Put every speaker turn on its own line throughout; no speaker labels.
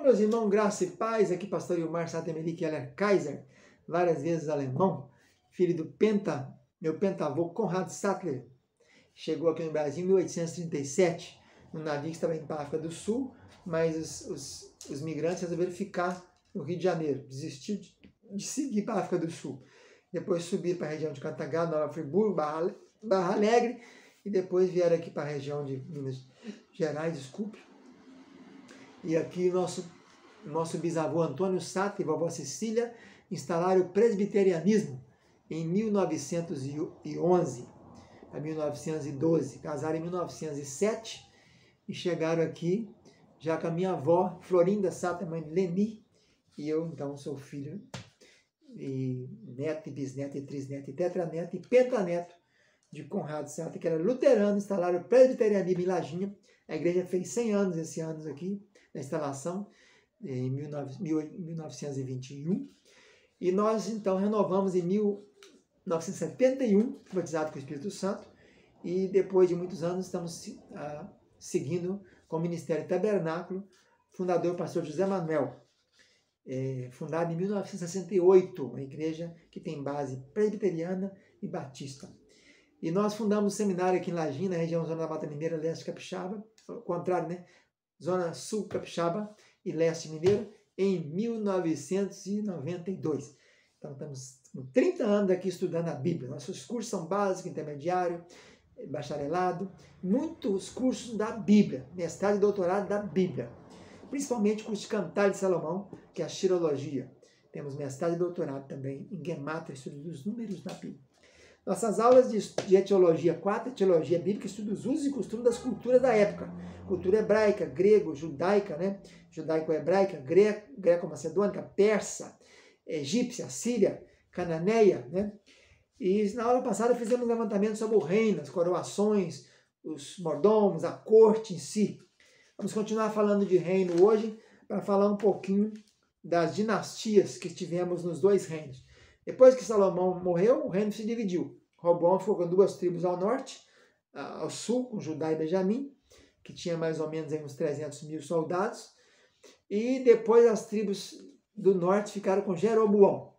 meus irmãos, graça e paz. Aqui pastor Ilmar Satemeli Keller Kaiser, várias vezes alemão, filho do meu pentavô Conrad Sattler. Chegou aqui no Brasil em 1837, num navio que estava indo para a África do Sul, mas os migrantes resolveram ficar no Rio de Janeiro, desistiu de seguir para a África do Sul. Depois subiram para a região de Cantagalo, Nova Friburgo, Barra Alegre, e depois vieram aqui para a região de Minas Gerais, desculpe. E aqui nosso bisavô Antônio Sattler e vovó Cecília instalaram o presbiterianismo em 1911 a 1912. Casaram em 1907 e chegaram aqui já com a minha avó Florinda Sattler, mãe de Leni, e eu então sou filho e neto e bisneto e trisneto e tetraneto e pentaneto de Conrad Sattler, que era luterano. Instalaram o presbiterianismo em Lajinha. A igreja fez 100 anos esse ano aqui, na instalação, em 1921. E nós, então, renovamos em 1971, batizado com o Espírito Santo, e depois de muitos anos estamos seguindo com o Ministério Tabernáculo, fundador pastor José Manuel, fundado em 1968, uma igreja que tem base presbiteriana e batista. E nós fundamos um seminário aqui em Lajinha, na região Zona da Mata Mineira, leste Capixaba, ao contrário, né? Zona Sul Capixaba e Leste Mineiro, em 1992. Então, estamos com 30 anos aqui estudando a Bíblia. Nossos cursos são básico, intermediário, bacharelado, muitos cursos da Bíblia, mestrado e doutorado da Bíblia. Principalmente o curso de Cantar de Salomão, que é a Xirologia. Temos mestrado e doutorado também em Gemátria, estudo dos números da Bíblia. Nossas aulas de etiologia 4, etiologia bíblica, estuda os usos e costumes das culturas da época. Cultura hebraica, grego, judaica, né? Judaico-hebraica, greco-macedônica, persa, egípcia, síria, cananeia, né? E na aula passada fizemos um levantamento sobre o reino, as coroações, os mordomos, a corte em si. Vamos continuar falando de reino hoje, para falar um pouquinho das dinastias que tivemos nos dois reinos. Depois que Salomão morreu, o reino se dividiu. Roboão ficou com 2 tribos ao norte, ao sul, com Judá e Benjamim, que tinha mais ou menos aí uns 300 mil soldados. E depois as tribos do norte ficaram com Jeroboão,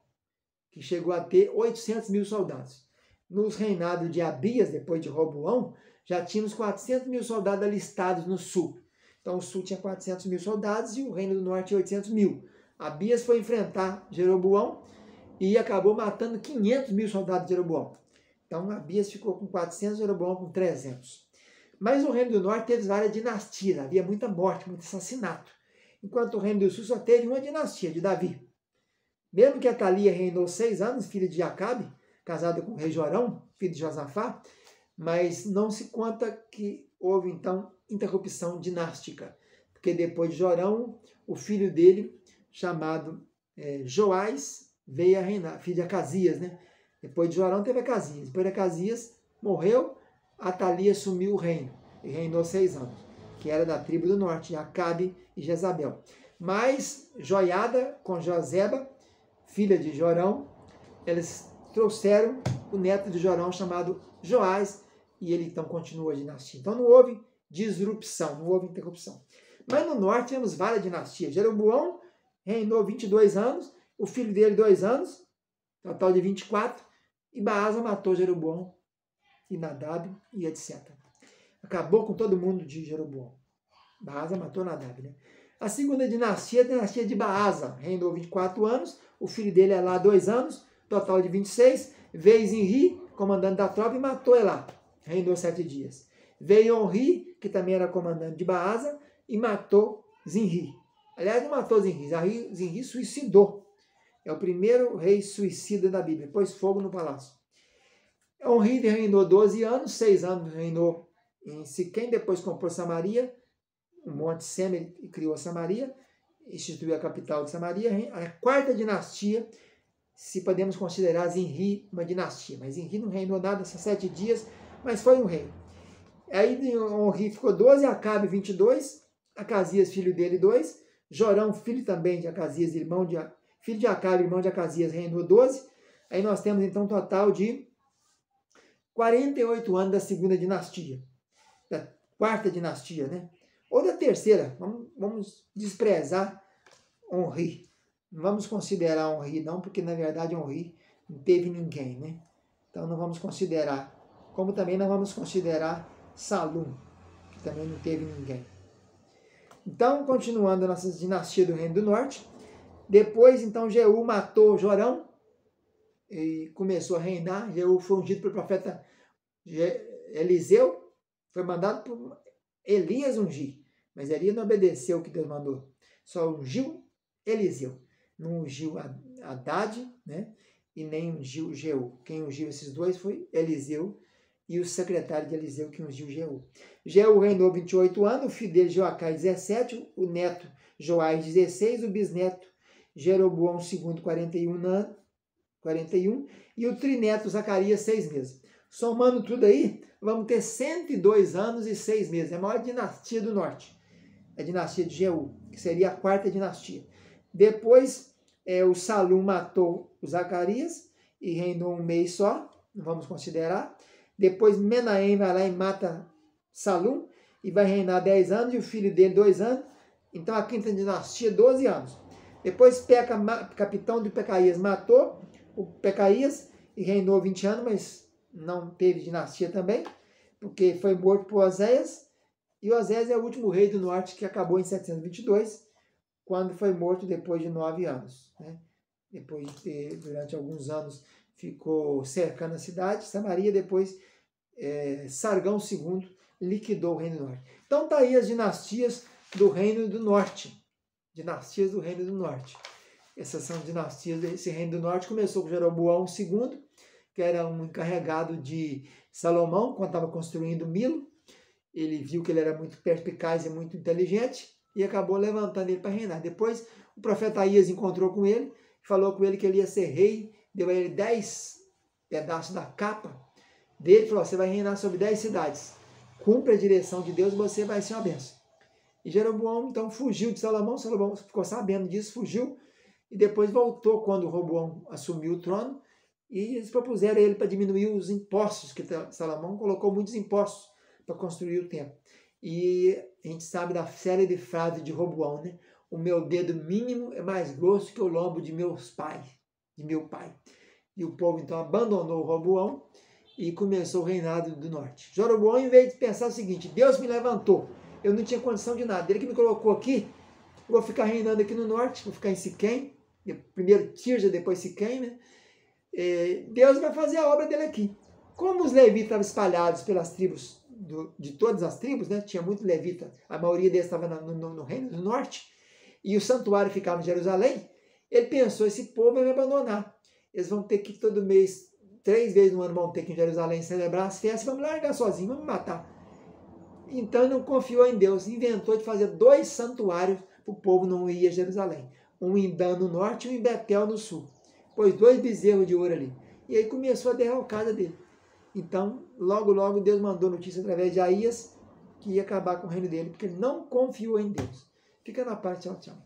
que chegou a ter 800 mil soldados. Nos reinados de Abias, depois de Roboão, já tínhamos 400 mil soldados alistados no sul. Então o sul tinha 400 mil soldados e o reino do norte 800 mil. Abias foi enfrentar Jeroboão e acabou matando 500 mil soldados de Jeroboão. Então Abias ficou com 400, Jeroboão com 300. Mas o reino do norte teve várias dinastias, havia muita morte, muito assassinato. Enquanto o reino do sul só teve uma dinastia, de Davi. Mesmo que Atalia reinou 6 anos, filha de Acabe, casada com o rei Jorão, filho de Josafá, mas não se conta que houve então interrupção dinástica. Porque depois de Jorão, o filho dele, chamado Joás, veio a reinar, filho de Acasias, né? Depois de Jorão teve Acasias. Depois de Acasias, morreu, Atalia assumiu o reino e reinou 6 anos, que era da tribo do norte, Acabe e Jezabel. Mas Joiada com Joseba, filha de Jorão, eles trouxeram o neto de Jorão chamado Joás, e ele então continuou a dinastia. Então não houve disrupção, não houve interrupção. Mas no norte temos várias dinastias. Jeroboão reinou 22 anos, o filho dele 2 anos, total de 24, e Baasa matou Jeroboão e Nadab e etc. Acabou com todo mundo de Jeroboão. Baasa matou Nadab, né? A segunda dinastia é a dinastia de Baasa, reinou 24 anos, o filho dele é lá 2 anos, total de 26, veio Zinri, comandante da tropa, e matou Elá, reinou 7 dias. Veio Onri, que também era comandante de Baasa, e matou Zinri. Aliás, não matou Zinri, Zinri suicidou. É o primeiro rei suicida da Bíblia, pôs fogo no palácio. Onri reinou 12 anos, 6 anos reinou em Siquém, depois comprou Samaria, o Monte Sem, e criou Samaria, instituiu a capital de Samaria. A quarta dinastia, se podemos considerar Zinri uma dinastia, mas Zinri não reinou nada, só 7 dias, mas foi um rei. Aí Onri ficou 12, Acabe 22, Acasias, filho dele, 2, Jorão, filho também de Acasias, filho de Acabe, irmão de Acasias, reinou 12. Aí nós temos então um total de 48 anos da segunda dinastia, da quarta dinastia, né? Ou da terceira, vamos desprezar Onri. Não vamos considerar Onri não, porque na verdade Onri não teve ninguém, né? Então não vamos considerar. Como também não vamos considerar Salum, que também não teve ninguém. Então, continuando a nossa dinastia do Reino do Norte, depois então Jeú matou Jorão e começou a reinar. Jeú foi ungido pelo profeta Eliseu, foi mandado por Elias ungir, mas Elias não obedeceu o que Deus mandou, só ungiu Eliseu, não ungiu Haddad, né? E nem ungiu Jeú. Quem ungiu esses dois foi Eliseu e o secretário de Eliseu que ungiu Jeú. Jeú reinou 28 anos, o filho dele Joacás 17, o neto Joás 16, o bisneto Jeroboão II 41 e o trineto Zacarias 6 meses. Somando tudo aí, vamos ter 102 anos e 6 meses. É a maior dinastia do norte. É a dinastia de Jeú, que seria a quarta dinastia. Depois, o Salum matou o Zacarias e reinou um mês só, não vamos considerar. Depois, Menahem vai lá e mata Salum e vai reinar 10 anos, e o filho dele 2 anos. Então, a quinta dinastia, 12 anos. Depois, Peca, capitão de Pecaías, matou o Pecaías e reinou 20 anos, mas não teve dinastia também, porque foi morto por Oséias. E Oséias é o último rei do norte que acabou em 722, quando foi morto depois de 9 anos. Né? Depois de ter, durante alguns anos, ficou cercando a cidade, Samaria. Depois, Sargão II liquidou o Reino do Norte. Então, tá aí as dinastias do Reino do Norte. Dinastias do Reino do Norte. Essas são dinastias desse Reino do Norte. Começou com Jeroboão II, que era um encarregado de Salomão, quando estava construindo Milo. Ele viu que ele era muito perspicaz e muito inteligente e acabou levantando ele para reinar. Depois, o profeta Aías encontrou com ele, falou com ele que ele ia ser rei, deu a ele 10 pedaços da capa dele, falou: você vai reinar sobre 10 cidades. Cumpre a direção de Deus e você vai ser uma bênção. E Jeroboão, então, fugiu de Salomão. Salomão ficou sabendo disso, fugiu, e depois voltou quando Roboão assumiu o trono, e eles propuseram a ele para diminuir os impostos, que Salomão colocou muitos impostos para construir o templo. E a gente sabe da célebre frase de Roboão, né? O meu dedo mínimo é mais grosso que o lombo de meu pai. E o povo então abandonou Roboão e começou o reinado do norte. Jeroboão, em vez de pensar o seguinte: Deus me levantou, eu não tinha condição de nada, ele que me colocou aqui, eu vou ficar reinando aqui no norte, vou ficar em Siquém, primeiro Tirja, depois Siquém, né? Deus vai fazer a obra dele aqui. Como os levitas estavam espalhados pelas tribos, de todas as tribos, né? Tinha muito levita, a maioria deles estava no Reino do Norte, e o santuário ficava em Jerusalém. Ele pensou: esse povo vai me abandonar, eles vão ter que todo mês, 3 vezes no ano, vão ter que ir em Jerusalém celebrar as festas, vão me largar sozinho, vão me matar. Então ele não confiou em Deus, inventou de fazer 2 santuários para o povo não ir a Jerusalém, um em Dan no norte e um em Betel no sul. Pôs 2 bezerros de ouro ali, e aí começou a derrocada dele. Então, logo Deus mandou notícia através de Aías que ia acabar com o reino dele, porque ele não confiou em Deus. Fica na paz, tchau, tchau.